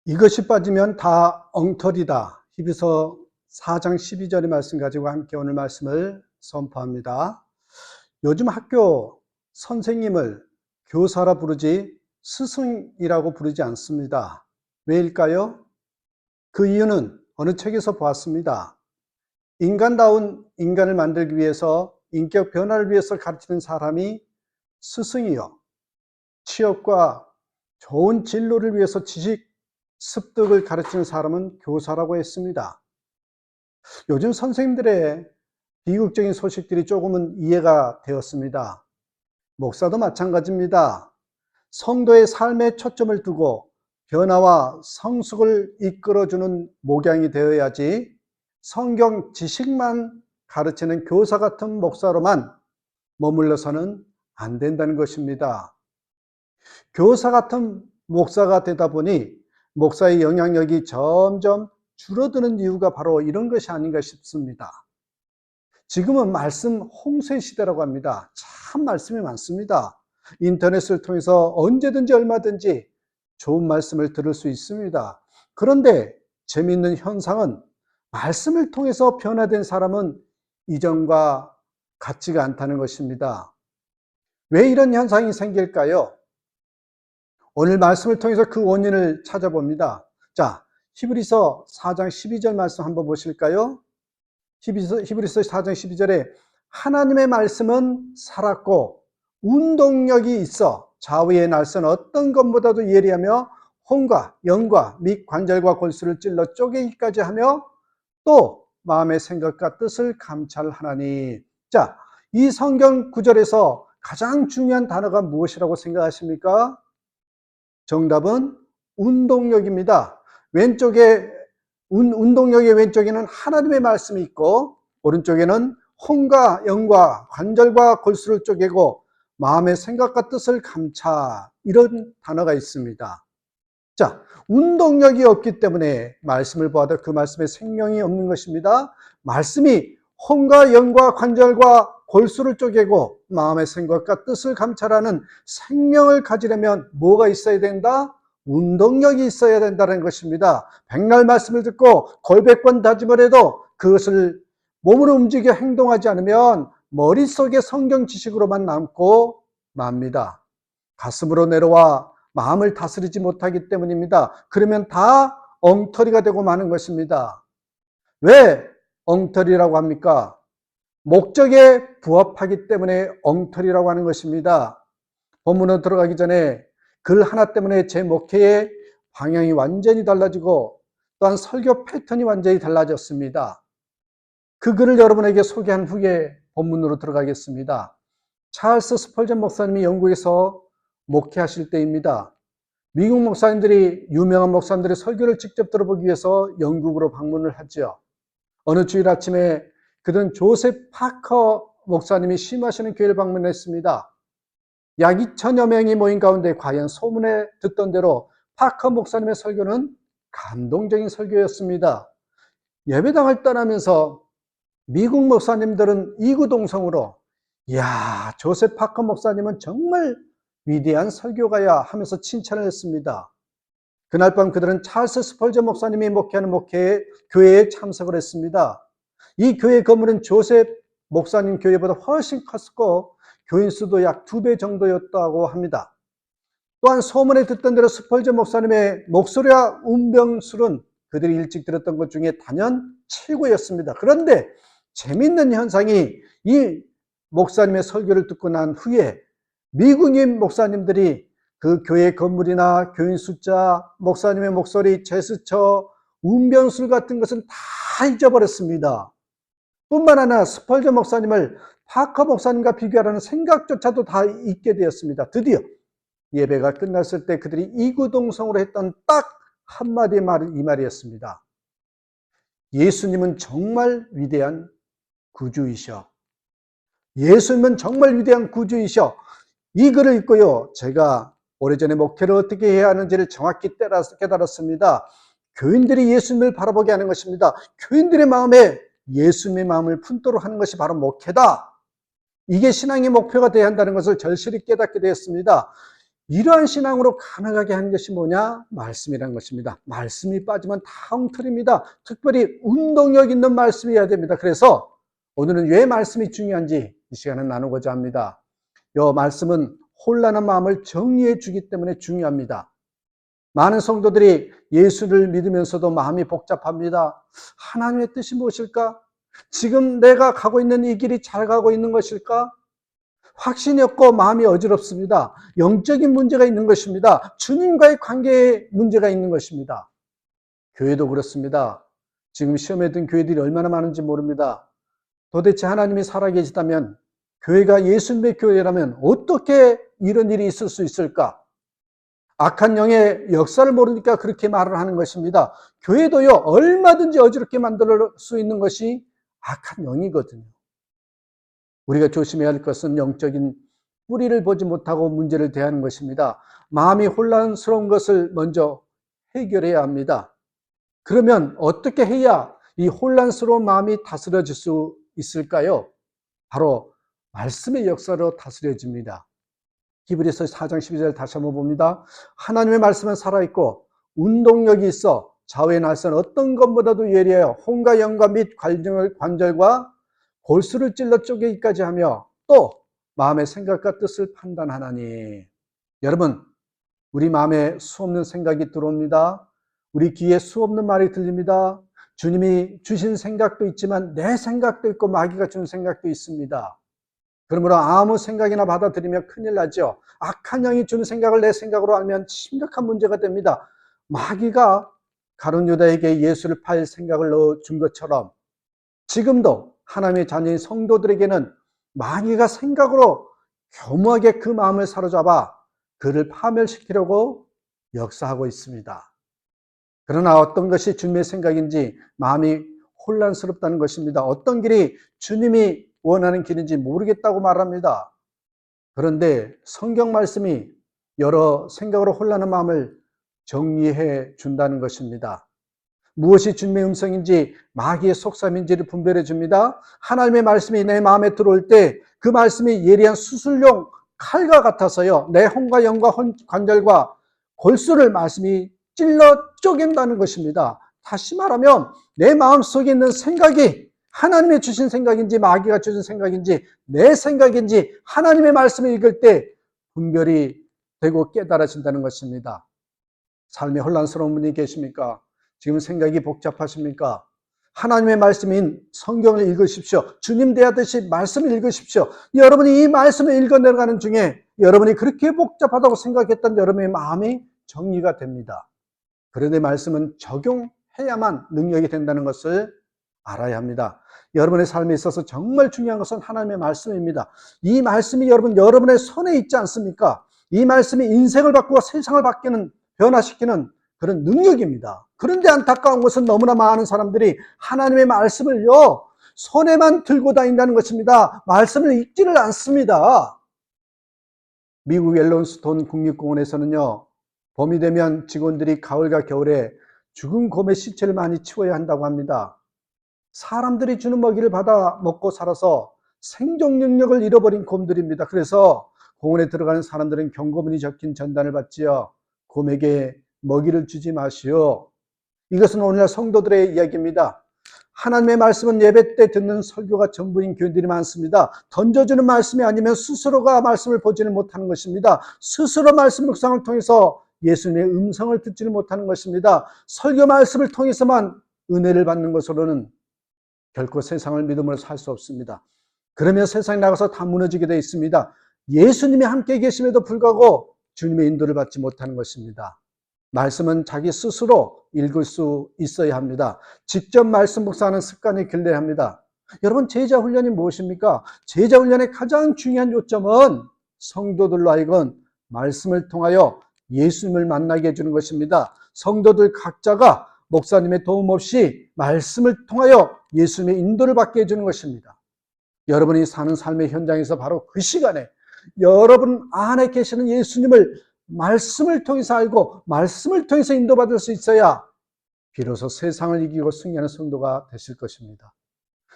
이것이 빠지면 다 엉터리다. 히브리서 4장 12절의 말씀 가지고 함께 오늘 말씀을 선포합니다. 요즘 학교 선생님을 교사라 부르지 스승이라고 부르지 않습니다. 왜일까요? 그 이유는 어느 책에서 보았습니다. 인간다운 인간을 만들기 위해서, 인격 변화를 위해서 가르치는 사람이 스승이요, 취업과 좋은 진로를 위해서 지식 습득을 가르치는 사람은 교사라고 했습니다. 요즘 선생님들의 비극적인 소식들이 조금은 이해가 되었습니다. 목사도 마찬가지입니다. 성도의 삶에 초점을 두고 변화와 성숙을 이끌어주는 목양이 되어야지 성경 지식만 가르치는 교사 같은 목사로만 머물러서는 안 된다는 것입니다. 교사 같은 목사가 되다 보니 목사의 영향력이 점점 줄어드는 이유가 바로 이런 것이 아닌가 싶습니다. 지금은 말씀 홍세 시대라고 합니다. 참 말씀이 많습니다. 인터넷을 통해서 언제든지 얼마든지 좋은 말씀을 들을 수 있습니다. 그런데 재미있는 현상은 말씀을 통해서 변화된 사람은 이전과 같지가 않다는 것입니다. 왜 이런 현상이 생길까요? 오늘 말씀을 통해서 그 원인을 찾아봅니다. 자, 히브리서 4장 12절 말씀 한번 보실까요? 히브리서 4장 12절에 하나님의 말씀은 살았고 운동력이 있어 좌우의 날선 어떤 것보다도 예리하며 혼과 영과 및 관절과 골수를 찔러 쪼개기까지 하며 또 마음의 생각과 뜻을 감찰하나니. 자, 이 성경 구절에서 가장 중요한 단어가 무엇이라고 생각하십니까? 정답은 운동력입니다. 운동력의 왼쪽에는 하나님의 말씀이 있고 오른쪽에는 혼과 영과 관절과 골수를 쪼개고 마음의 생각과 뜻을 감차, 이런 단어가 있습니다. 자, 운동력이 없기 때문에 말씀을 보아도 그 말씀에 생명이 없는 것입니다. 말씀이 혼과 영과 관절과 골수를 쪼개고 마음의 생각과 뜻을 감찰하는 생명을 가지려면 뭐가 있어야 된다? 운동력이 있어야 된다는 것입니다. 백날 말씀을 듣고 골백번 다짐을 해도 그것을 몸으로 움직여 행동하지 않으면 머릿속에 성경 지식으로만 남고 맙니다. 가슴으로 내려와 마음을 다스리지 못하기 때문입니다. 그러면 다 엉터리가 되고 마는 것입니다. 왜 엉터리라고 합니까? 목적에 부합하기 때문에 엉터리라고 하는 것입니다. 본문으로 들어가기 전에 글 하나 때문에 제 목회의 방향이 완전히 달라지고 또한 설교 패턴이 완전히 달라졌습니다. 그 글을 여러분에게 소개한 후에 본문으로 들어가겠습니다. 찰스 스펄전 목사님이 영국에서 목회하실 때입니다. 미국 목사님들이, 유명한 목사님들의 설교를 직접 들어보기 위해서 영국으로 방문을 하죠. 어느 주일 아침에 그들은 조셉 파커 목사님이 심하시는 교회를 방문했습니다. 약 2천여 명이 모인 가운데 과연 소문에 듣던 대로 파커 목사님의 설교는 감동적인 설교였습니다. 예배당을 떠나면서 미국 목사님들은 이구동성으로 이야, 조셉 파커 목사님은 정말 위대한 설교가야 하면서 칭찬을 했습니다. 그날 밤 그들은 찰스 스펄전 목사님이 목회하는 교회에 참석을 했습니다. 이 교회 건물은 조셉 목사님 교회보다 훨씬 컸고 교인 수도 약 2배 정도였다고 합니다. 또한 소문에 듣던 대로 스펄전 목사님의 목소리와 운명술은 그들이 일찍 들었던 것 중에 단연 최고였습니다. 그런데 재미있는 현상이, 이 목사님의 설교를 듣고 난 후에 미국인 목사님들이 그 교회 건물이나 교인 숫자, 목사님의 목소리, 제스처, 운명술 같은 것은 다 잊어버렸습니다. 뿐만 아니라 스펄전 목사님을 파커 목사님과 비교하라는 생각조차도 다 잊게 되었습니다. 드디어 예배가 끝났을 때 그들이 이구동성으로 했던 딱 한마디 말, 이 말이었습니다. 예수님은 정말 위대한 구주이셔. 예수님은 정말 위대한 구주이셔. 이 글을 읽고요, 제가 오래전에 목회를 어떻게 해야 하는지를 정확히 깨달았습니다. 교인들이 예수님을 바라보게 하는 것입니다. 교인들의 마음에 예수님의 마음을 품도록 하는 것이 바로 목회다. 이게 신앙의 목표가 되어야 한다는 것을 절실히 깨닫게 되었습니다. 이러한 신앙으로 가능하게 하는 것이 뭐냐? 말씀이라는 것입니다. 말씀이 빠지면 다 엉터리입니다. 특별히 운동력 있는 말씀이어야 됩니다. 그래서 오늘은 왜 말씀이 중요한지 이 시간에 나누고자 합니다. 이 말씀은 혼란한 마음을 정리해 주기 때문에 중요합니다. 많은 성도들이 예수를 믿으면서도 마음이 복잡합니다. 하나님의 뜻이 무엇일까? 지금 내가 가고 있는 이 길이 잘 가고 있는 것일까? 확신이 없고 마음이 어지럽습니다. 영적인 문제가 있는 것입니다. 주님과의 관계에 문제가 있는 것입니다. 교회도 그렇습니다. 지금 시험에 든 교회들이 얼마나 많은지 모릅니다. 도대체 하나님이 살아계시다면, 교회가 예수님의 교회라면 어떻게 이런 일이 있을 수 있을까? 악한 영의 역사를 모르니까 그렇게 말을 하는 것입니다. 교회도요, 얼마든지 어지럽게 만들 수 있는 것이 악한 영이거든요. 우리가 조심해야 할 것은 영적인 뿌리를 보지 못하고 문제를 대하는 것입니다. 마음이 혼란스러운 것을 먼저 해결해야 합니다. 그러면 어떻게 해야 이 혼란스러운 마음이 다스려질 수 있을까요? 바로 말씀의 역사로 다스려집니다. 히브리서 4장 12절 다시 한번 봅니다. 하나님의 말씀은 살아있고 운동력이 있어 좌우의 날선 어떤 것보다도 예리하여 혼과 영과 및 관절과 골수를 찔러 쪼개기까지 하며 또 마음의 생각과 뜻을 판단하나니. 여러분, 우리 마음에 수없는 생각이 들어옵니다. 우리 귀에 수없는 말이 들립니다. 주님이 주신 생각도 있지만 내 생각도 있고 마귀가 준 생각도 있습니다. 그러므로 아무 생각이나 받아들이면 큰일 나죠. 악한 영이 주는 생각을 내 생각으로 알면 심각한 문제가 됩니다. 마귀가 가룟 유다에게 예수를 팔 생각을 넣어준 것처럼 지금도 하나님의 자녀인 성도들에게는 마귀가 생각으로 교묘하게 그 마음을 사로잡아 그를 파멸시키려고 역사하고 있습니다. 그러나 어떤 것이 주님의 생각인지 마음이 혼란스럽다는 것입니다. 어떤 길이 주님이 원하는 길인지 모르겠다고 말합니다. 그런데 성경 말씀이 여러 생각으로 혼란한 마음을 정리해 준다는 것입니다. 무엇이 주님의 음성인지 마귀의 속셈인지를 분별해 줍니다. 하나님의 말씀이 내 마음에 들어올 때 그 말씀이 예리한 수술용 칼과 같아서요, 내 혼과 영과 관절과 골수를 말씀이 찔러 쪼갠다는 것입니다. 다시 말하면 내 마음속에 있는 생각이 하나님의 주신 생각인지 마귀가 주신 생각인지 내 생각인지 하나님의 말씀을 읽을 때 분별이 되고 깨달아진다는 것입니다. 삶에 혼란스러운 분이 계십니까? 지금 생각이 복잡하십니까? 하나님의 말씀인 성경을 읽으십시오. 주님 대하듯이 말씀을 읽으십시오. 여러분이 이 말씀을 읽어 내려가는 중에 여러분이 그렇게 복잡하다고 생각했던 여러분의 마음이 정리가 됩니다. 그런데 말씀은 적용해야만 능력이 된다는 것을 알아야 합니다. 여러분의 삶에 있어서 정말 중요한 것은 하나님의 말씀입니다. 이 말씀이 여러분의 손에 있지 않습니까? 이 말씀이 인생을 바꾸고 세상을 변화시키는 그런 능력입니다. 그런데 안타까운 것은 너무나 많은 사람들이 하나님의 말씀을요, 손에만 들고 다닌다는 것입니다. 말씀을 읽지를 않습니다. 미국 옐로스톤 국립공원에서는요, 봄이 되면 직원들이 가을과 겨울에 죽은 곰의 시체를 많이 치워야 한다고 합니다. 사람들이 주는 먹이를 받아 먹고 살아서 생존 능력을 잃어버린 곰들입니다. 그래서 공원에 들어가는 사람들은 경고문이 적힌 전단을 받지요. 곰에게 먹이를 주지 마시오. 이것은 오늘날 성도들의 이야기입니다. 하나님의 말씀은 예배 때 듣는 설교가 전부인 교인들이 많습니다. 던져주는 말씀이 아니면 스스로가 말씀을 보지는 못하는 것입니다. 스스로 말씀 묵상을 통해서 예수님의 음성을 듣지는 못하는 것입니다. 설교 말씀을 통해서만 은혜를 받는 것으로는 결코 세상을 믿음으로 살 수 없습니다. 그러면 세상에 나가서 다 무너지게 되어 있습니다. 예수님이 함께 계심에도 불구하고 주님의 인도를 받지 못하는 것입니다. 말씀은 자기 스스로 읽을 수 있어야 합니다. 직접 말씀 묵상하는 습관이 길러야 합니다. 여러분, 제자 훈련이 무엇입니까? 제자 훈련의 가장 중요한 요점은 성도들로 하여금 말씀을 통하여 예수님을 만나게 해주는 것입니다. 성도들 각자가 목사님의 도움 없이 말씀을 통하여 예수님의 인도를 받게 해주는 것입니다. 여러분이 사는 삶의 현장에서 바로 그 시간에 여러분 안에 계시는 예수님을 말씀을 통해서 알고 말씀을 통해서 인도받을 수 있어야 비로소 세상을 이기고 승리하는 성도가 되실 것입니다.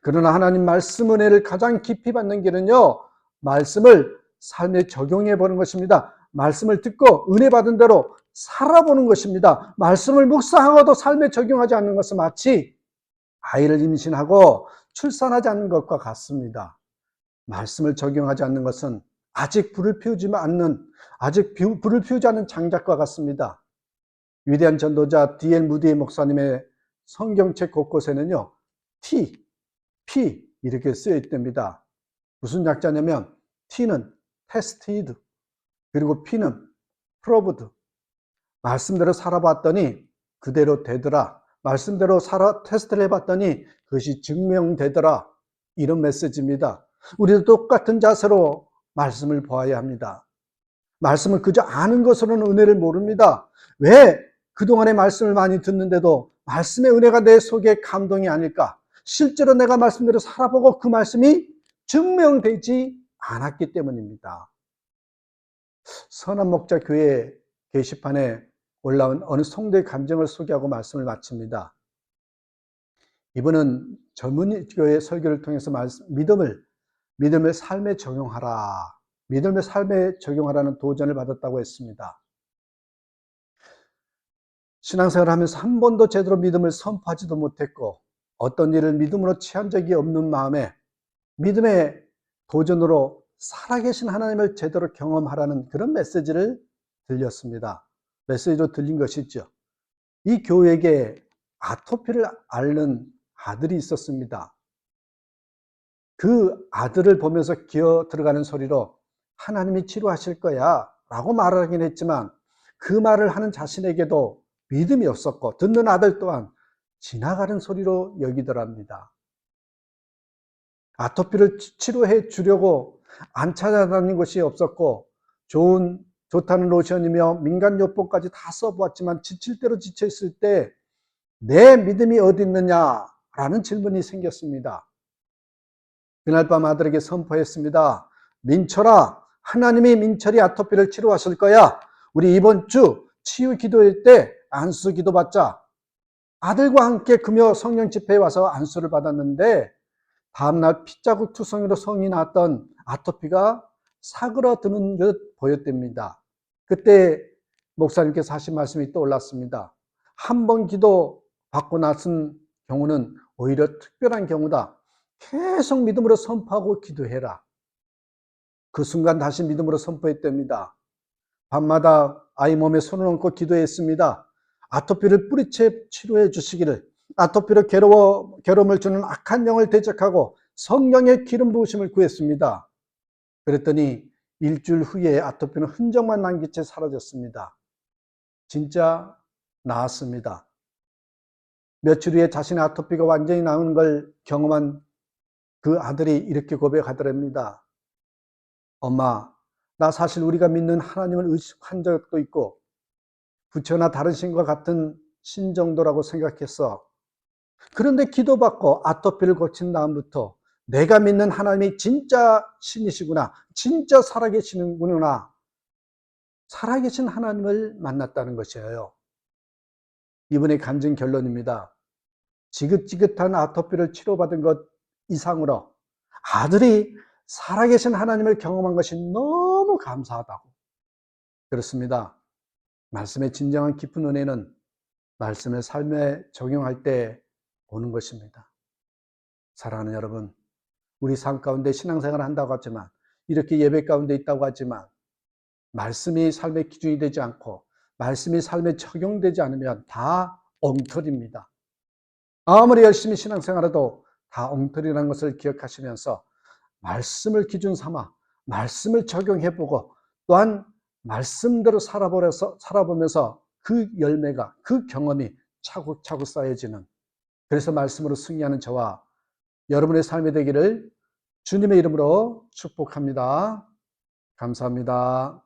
그러나 하나님 말씀 은혜를 가장 깊이 받는 길은요, 말씀을 삶에 적용해 보는 것입니다. 말씀을 듣고 은혜 받은 대로 살아보는 것입니다. 말씀을 묵상하고도 삶에 적용하지 않는 것은 마치 아이를 임신하고 출산하지 않는 것과 같습니다. 말씀을 적용하지 않는 것은 아직 불을 피우지 않는 장작과 같습니다. 위대한 전도자 D.L. 무디 목사님의 성경책 곳곳에는요, T, P 이렇게 쓰여 있답니다. 무슨 약자냐면 T는 tested, 그리고 P는 proved. 말씀대로 살아봤더니 그대로 되더라. 말씀대로 테스트를 해봤더니 그것이 증명되더라. 이런 메시지입니다. 우리도 똑같은 자세로 말씀을 보아야 합니다. 말씀을 그저 아는 것으로는 은혜를 모릅니다. 왜 그동안의 말씀을 많이 듣는데도 말씀의 은혜가 내 속에 감동이 아닐까? 실제로 내가 말씀대로 살아보고 그 말씀이 증명되지 않았기 때문입니다. 선한목자교회 게시판에 올라온 어느 성도의 감정을 소개하고 말씀을 마칩니다. 이분은 젊은 교회 설교를 통해서 믿음을 삶에 적용하라. 믿음을 삶에 적용하라는 도전을 받았다고 했습니다. 신앙생활을 하면서 한 번도 제대로 믿음을 선포하지도 못했고 어떤 일을 믿음으로 취한 적이 없는 마음에 믿음의 도전으로 살아계신 하나님을 제대로 경험하라는 그런 메시지를 들렸습니다. 메시지로 들린 것이죠. 이 교회에게 아토피를 앓는 아들이 있었습니다. 그 아들을 보면서 기어 들어가는 소리로 하나님이 치료하실 거야 라고 말하긴 했지만 그 말을 하는 자신에게도 믿음이 없었고 듣는 아들 또한 지나가는 소리로 여기더랍니다. 아토피를 치료해 주려고 안 찾아다닌 것이 없었고 좋다는 로션이며 민간요법까지 다 써보았지만 지칠 대로 지쳐있을 때 내 믿음이 어디 있느냐라는 질문이 생겼습니다. 그날 밤 아들에게 선포했습니다. 민철아, 하나님이 민철이 아토피를 치료하실 거야. 우리 이번 주 치유 기도일 때 안수 기도 받자. 아들과 함께 금요 성령 집회에 와서 안수를 받았는데 다음날 핏자국 투성이로 성이 났던 아토피가 사그러드는 듯 보였답니다. 그때 목사님께서 하신 말씀이 떠올랐습니다. 한 번 기도 받고 나선 경우는 오히려 특별한 경우다. 계속 믿음으로 선포하고 기도해라. 그 순간 다시 믿음으로 선포했답니다. 밤마다 아이 몸에 손을 얹고 기도했습니다. 아토피를 뿌리채 치료해 주시기를, 아토피로 괴로움을 주는 악한 영을 대적하고 성령의 기름 부으심을 구했습니다. 그랬더니 일주일 후에 아토피는 흔적만 남긴 채 사라졌습니다. 진짜 나았습니다. 며칠 후에 자신의 아토피가 완전히 나은 걸 경험한 그 아들이 이렇게 고백하더랍니다. 엄마, 나 사실 우리가 믿는 하나님을 의식한 적도 있고 부처나 다른 신과 같은 신 정도라고 생각했어. 그런데 기도받고 아토피를 고친 다음부터 내가 믿는 하나님이 진짜 신이시구나, 진짜 살아계시는구나, 살아계신 하나님을 만났다는 것이에요. 이분의 간증 결론입니다. 지긋지긋한 아토피를 치료받은 것 이상으로 아들이 살아계신 하나님을 경험한 것이 너무 감사하다고. 그렇습니다. 말씀의 진정한 깊은 은혜는 말씀을 삶에 적용할 때 오는 것입니다. 사랑하는 여러분, 우리 삶 가운데 신앙생활을 한다고 하지만, 이렇게 예배 가운데 있다고 하지만 말씀이 삶의 기준이 되지 않고 말씀이 삶에 적용되지 않으면 다 엉터리입니다. 아무리 열심히 신앙생활해도 다 엉터리라는 것을 기억하시면서 말씀을 기준 삼아 말씀을 적용해보고 또한 말씀대로 살아보면서 그 열매가, 그 경험이 차곡차곡 쌓여지는, 그래서 말씀으로 승리하는 저와 여러분의 삶이 되기를 주님의 이름으로 축복합니다. 감사합니다.